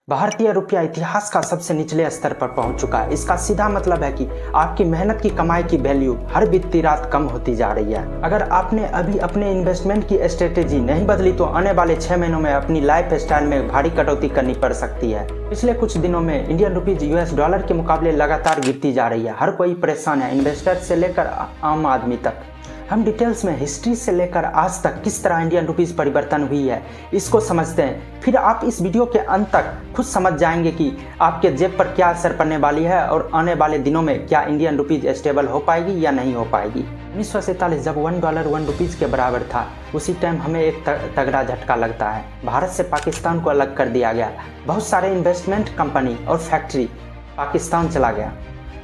भारतीय रुपया इतिहास का सबसे निचले स्तर पर पहुंच चुका है। इसका सीधा मतलब है कि आपकी मेहनत की कमाई की वैल्यू हर बीतती रात कम होती जा रही है। अगर आपने अभी अपने इन्वेस्टमेंट की स्ट्रेटेजी नहीं बदली तो आने वाले 6 महीनों में अपनी लाइफ स्टाइल में भारी कटौती करनी पड़ सकती है। पिछले कुछ दिनों में इंडियन रुपीज यूएस डॉलर के मुकाबले लगातार गिरती जा रही है। हर कोई परेशान है, इन्वेस्टर से लेकर आम आदमी तक। हम डिटेल्स में हिस्ट्री से लेकर आज तक किस तरह इंडियन रुपीस परिवर्तन हुई है इसको समझते हैं। फिर आप इस वीडियो के अंत तक खुद समझ जाएंगे कि आपके जेब पर क्या असर पड़ने वाली है और आने वाले दिनों में क्या इंडियन रुपीज स्टेबल हो पाएगी या नहीं हो पाएगी। 1947 जब $1 1 रुपीज के बराबर था, उसी टाइम हमें एक तगड़ा झटका लगता है। भारत से पाकिस्तान को अलग कर दिया गया। बहुत सारे इन्वेस्टमेंट कंपनी और फैक्ट्री पाकिस्तान चला गया।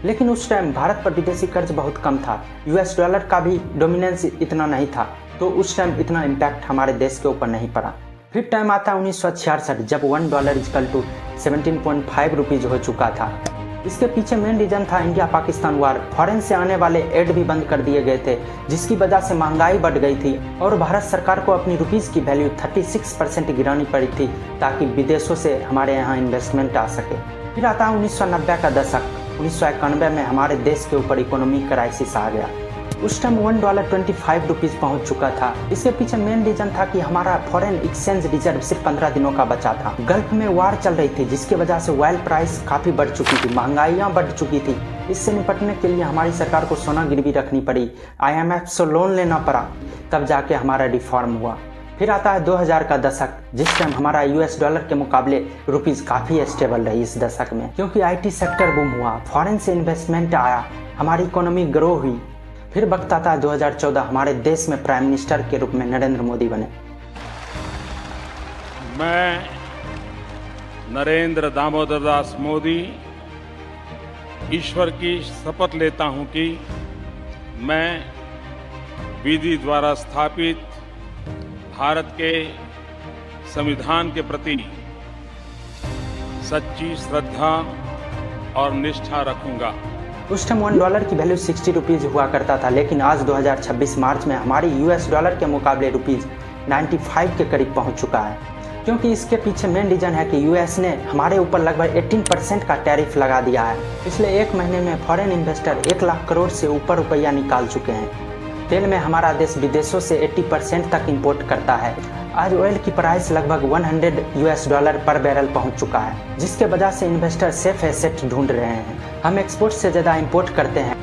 लेकिन उस टाइम भारत पर विदेशी कर्ज बहुत कम था, यूएस डॉलर का भी डोमिनेंस इतना नहीं था, तो उस टाइम इतना इम्पैक्ट हमारे देश के ऊपर नहीं पड़ा। फिर टाइम आता है 1966 जब $1 = 17.5 रुपीज हो चुका था। इसके पीछे मेन रीजन था इंडिया पाकिस्तान वार। फॉरेन से आने वाले एड भी बंद कर दिए गए थे, जिसकी वजह से महंगाई बढ़ गई थी और भारत सरकार को अपनी रुपीस की वैल्यू 36% गिरानी पड़ी थी ताकि विदेशों से हमारे यहाँ इन्वेस्टमेंट आ सके। फिर आता है 1990 का दशक। 1991 में हमारे देश के ऊपर इकोनॉमिक क्राइसिस आ गया। उस टाइम $1 25 रुपीज पहुंच चुका था। इसके पीछे मेन रीजन था कि हमारा फॉरेन एक्सचेंज रिजर्व सिर्फ 15 दिनों का बचा था। गल्फ में वार चल रही थी, जिसकी वजह से ऑयल प्राइस काफी बढ़ चुकी थी, महंगाइयाँ बढ़ चुकी थी। इससे निपटने के लिए हमारी सरकार को सोना गिरवी रखनी पड़ी, IMF से लोन लेना पड़ा, तब जाके हमारा रिफॉर्म हुआ। फिर आता है 2000 का दशक, जिस टाइम हमारा यूएस डॉलर के मुकाबले रुपीस काफ़ी स्टेबल रही इस दशक में, क्योंकि IT सेक्टर बूम हुआ, फॉरेन से इन्वेस्टमेंट आया, हमारी इकोनॉमी ग्रो हुई। फिर वक्त आता है 2014, हमारे देश में प्राइम मिनिस्टर के रूप में नरेंद्र मोदी बने। मैं नरेंद्र दामोदर दास मोदी ईश्वर की शपथ लेता हूं कि मैं विधि द्वारा स्थापित भारत के संविधान के प्रति सच्ची श्रद्धा और निष्ठा रखूंगा। उस टाइम $1 की वैल्यू 60 रुपीज़ हुआ करता था, लेकिन आज 2026 मार्च में हमारी यूएस डॉलर के मुकाबले रुपीज़ 95 के करीब पहुंच चुका है। क्योंकि इसके पीछे मेन रीजन है कि यूएस ने हमारे ऊपर लगभग 18% का टैरिफ लगा दिया है। पिछले एक महीने में फॉरेन इन्वेस्टर 1 लाख करोड़ से ऊपर रुपया निकाल चुके हैं। तेल में हमारा देश विदेशों से 80% तक इंपोर्ट करता है। आज ऑयल की प्राइस लगभग $100 पर बैरल पहुंच चुका है, जिसके वजह से इन्वेस्टर सेफ एसेट ढूंढ रहे हैं। हम एक्सपोर्ट से ज़्यादा इंपोर्ट करते हैं।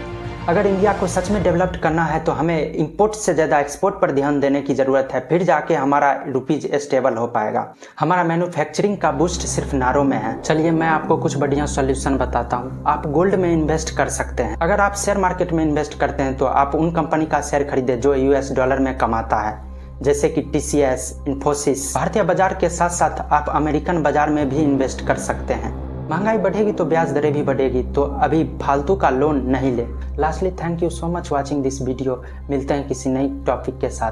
अगर इंडिया को सच में डेवलप्ड करना है तो हमें इंपोर्ट से ज़्यादा एक्सपोर्ट पर ध्यान देने की ज़रूरत है, फिर जाके हमारा रुपीज स्टेबल हो पाएगा। हमारा मैन्युफैक्चरिंग का बूस्ट सिर्फ नारों में है। चलिए मैं आपको कुछ बढ़िया सॉल्यूशन बताता हूँ। आप गोल्ड में इन्वेस्ट कर सकते हैं। अगर आप शेयर मार्केट में इन्वेस्ट करते हैं तो आप उन कंपनी का शेयर खरीदें जो यूएस डॉलर में कमाता है, जैसे कि TCS, इन्फोसिस। भारतीय बाजार के साथ साथ आप अमेरिकन बाजार में भी इन्वेस्ट कर सकते हैं। महंगाई बढ़ेगी तो ब्याज दरें भी बढ़ेगी, तो अभी फालतू का लोन नहीं ले। Lastly, thank you so much watching this video. मिलते हैं किसी नई टॉपिक के साथ।